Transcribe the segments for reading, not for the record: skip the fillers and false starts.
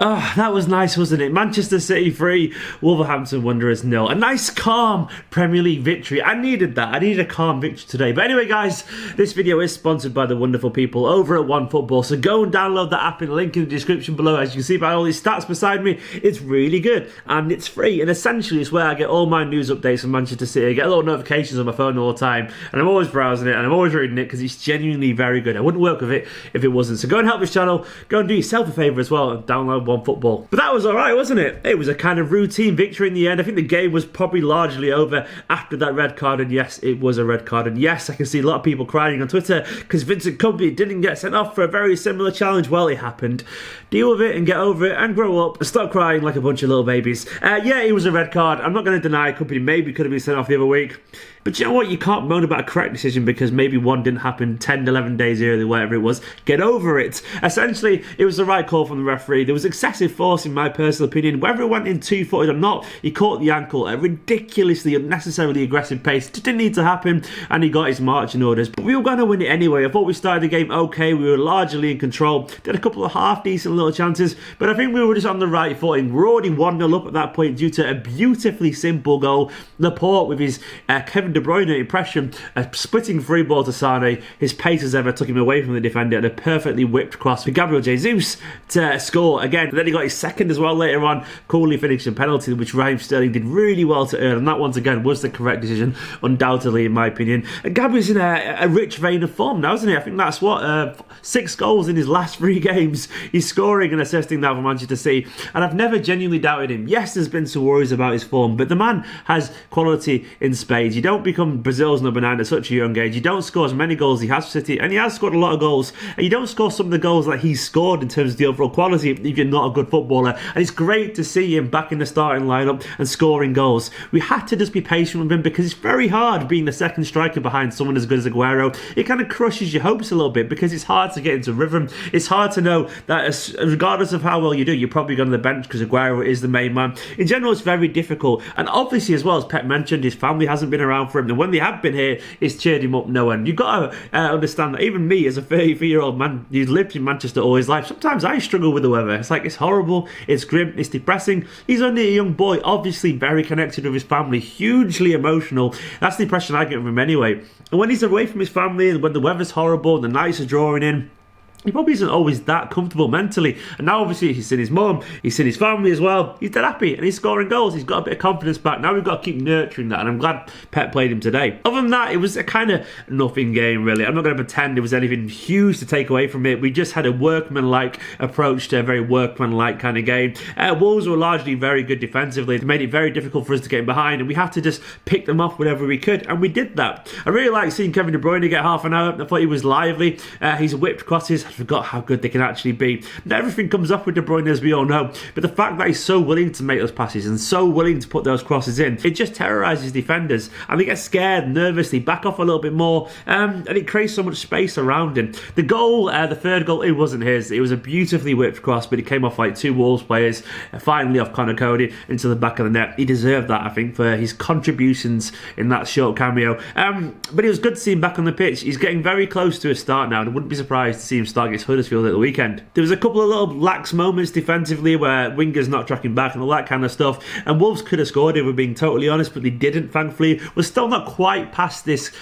Oh, that was nice, wasn't it? Manchester City 3, Wolverhampton Wanderers 0. A nice, calm Premier League victory. I needed that. I needed a calm victory today. But anyway, guys, this video is sponsored by the wonderful people over at OneFootball. So go and download that app in the link in the description below. As you can see by all these stats beside me, it's really good. And it's free. And essentially, it's where I get all my news updates from Manchester City. I get a lot of notifications on my phone all the time. And I'm always browsing it and I'm always reading it because it's genuinely very good. I wouldn't work with it if it wasn't. So go and help this channel. Go and do yourself a favour as well and download OneFootball. But that was alright, wasn't it? It was a kind of routine victory in the end. I think the game was probably largely over after that red card. And yes, it was a red card. And yes, I can see a lot of people crying on Twitter because Vincent Kompany didn't get sent off for a very similar challenge. Well, it happened. Deal with it and get over it and grow up and stop crying like a bunch of little babies. Yeah, it was a red card. I'm not going to deny Kompany maybe could have been sent off the other week. But you know what? You can't moan about a correct decision because maybe one didn't happen 10, 11 days earlier, whatever it was. Get over it. Essentially, it was the right call from the referee. There was excessive force, in my personal opinion. Whether it went in two-footed or not, he caught the ankle at a ridiculously, unnecessarily aggressive pace. It didn't need to happen, and he got his marching orders. But we were going to win it anyway. I thought we started the game okay. We were largely in control. Did a couple of half-decent little chances, but I think we were just on the right footing. We're already 1-0 up at that point due to a beautifully simple goal. Laporte with his Kevin De Bruyne impression, a splitting free ball to Sane. His pace as ever took him away from the defender and a perfectly whipped cross for Gabriel Jesus to score again. And then he got his second as well later on, coolly finishing a penalty, which Raheem Sterling did really well to earn. And that once again was the correct decision, undoubtedly in my opinion. And Gabriel's in a rich vein of form now, isn't he? I think that's what 6 goals in his last 3 games. He's scoring and assisting now for Manchester City, and I've never genuinely doubted him. Yes, there's been some worries about his form, but the man has quality in spades. You don't become Brazil's number 9 at such a young age. You don't score as many goals as he has for City, and he has scored a lot of goals, and you don't score some of the goals that he's scored in terms of the overall quality if you're not a good footballer. And it's great to see him back in the starting lineup and scoring goals. We had to just be patient with him because it's very hard being the second striker behind someone as good as Aguero. It kind of crushes your hopes a little bit because it's hard to get into rhythm. It's hard to know that regardless of how well you do, you're probably going to the bench because Aguero is the main man. In general, it's very difficult, and obviously as well, as Pep mentioned, his family hasn't been around for him, and when they have been here, it's cheered him up no end. You've got to understand that even me, as a 33-year-old man who's lived in Manchester all his life, sometimes I struggle with the weather. It's like, it's horrible, it's grim, it's depressing. He's only a young boy, obviously very connected with his family, hugely emotional. That's the impression I get from him anyway. And when he's away from his family and when the weather's horrible and the nights are drawing in, he probably isn't always that comfortable mentally. And now obviously he's seen his mum, he's seen his family as well. He's dead happy and he's scoring goals. He's got a bit of confidence back. Now we've got to keep nurturing that, and I'm glad Pep played him today. Other than that, it was a kind of nothing game really. I'm not going to pretend there was anything huge to take away from it. We just had a workmanlike approach to a very workmanlike kind of game. Wolves were largely very good defensively. They made it very difficult for us to get behind, and we had to just pick them off whenever we could, and we did that. I really liked seeing Kevin De Bruyne get half an hour. I thought he was lively. He's whipped crosses. I forgot how good they can actually be. Not everything comes up with De Bruyne, as we all know, but the fact that he's so willing to make those passes and so willing to put those crosses in, it just terrorises defenders, and they get scared, nervous, they back off a little bit more, and it creates so much space around him. The goal, the third goal, it wasn't his. It was a beautifully whipped cross, but it came off like 2 Wolves players, finally off Connor Coady into the back of the net. He deserved that, I think, for his contributions in that short cameo. But it was good to see him back on the pitch. He's getting very close to a start now, and I wouldn't be surprised to see him start against Huddersfield at the weekend. There was a couple of little lax moments defensively where wingers not tracking back and all that kind of stuff, and Wolves could have scored if we're being totally honest, but they didn't, thankfully. We're still not quite past this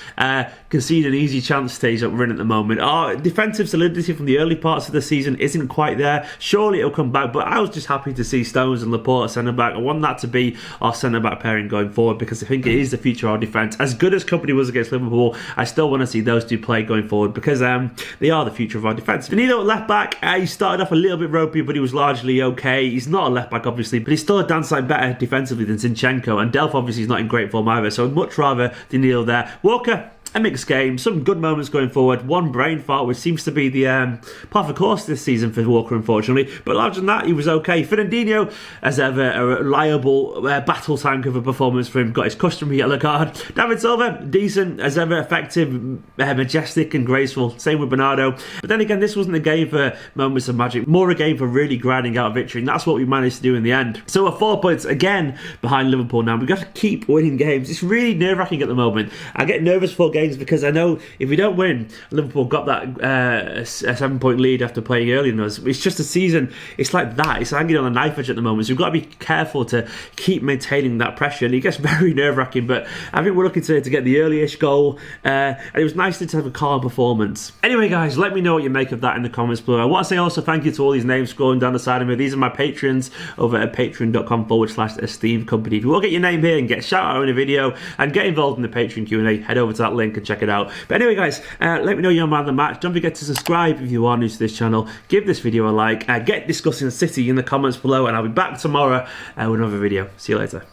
concede an easy chance stage that we're in at the moment. Our defensive solidity from the early parts of the season isn't quite there. Surely it'll come back, but I was just happy to see Stones and Laporte at centre-back. I want that to be our centre-back pairing going forward because I think it is the future of our defence. As good as Kompany was against Liverpool, I still want to see those two play going forward because they are the future of our defence. Danilo at left-back, he started off a little bit ropey, but he was largely okay. He's not a left-back, obviously, but he's still a damn sight better defensively than Zinchenko, and Delph obviously is not in great form either, so I'd much rather Danilo there. Walker, a mixed game, some good moments going forward, one brain fart, which seems to be the par for course this season for Walker, unfortunately, but larger than that, he was okay. Fernandinho, as ever, a reliable battle tank of a performance for him, got his customary yellow card. David Silva, decent, as ever, effective, majestic and graceful, same with Bernardo, but then again, this wasn't a game for moments of magic, more a game for really grinding out a victory, and that's what we managed to do in the end. So we're 4 points again behind Liverpool now. We've got to keep winning games. It's really nerve-wracking at the moment. I get nervous for games games, because I know if we don't win, Liverpool got that a 7-point lead after playing earlier than us. It's just a season, it's like that. It's hanging on a knife edge at the moment, so we've got to be careful to keep maintaining that pressure, and it gets very nerve-wracking, but I think we're looking to get the early-ish goal, and it was nice to have a calm performance. Anyway, guys, let me know what you make of that in the comments below. I want to say also thank you to all these names scrolling down the side of me. These are my patrons over at patreon.com/Esteemed Kompany. If you want to get your name here and get a shout out in a video and get involved in the Patreon Q&A, head over to that link and check it out. But anyway, guys, let me know your man of the match. Don't forget to subscribe if you are new to this channel. Give this video a like. Get discussing the City in the comments below, and I'll be back tomorrow with another video. See you later.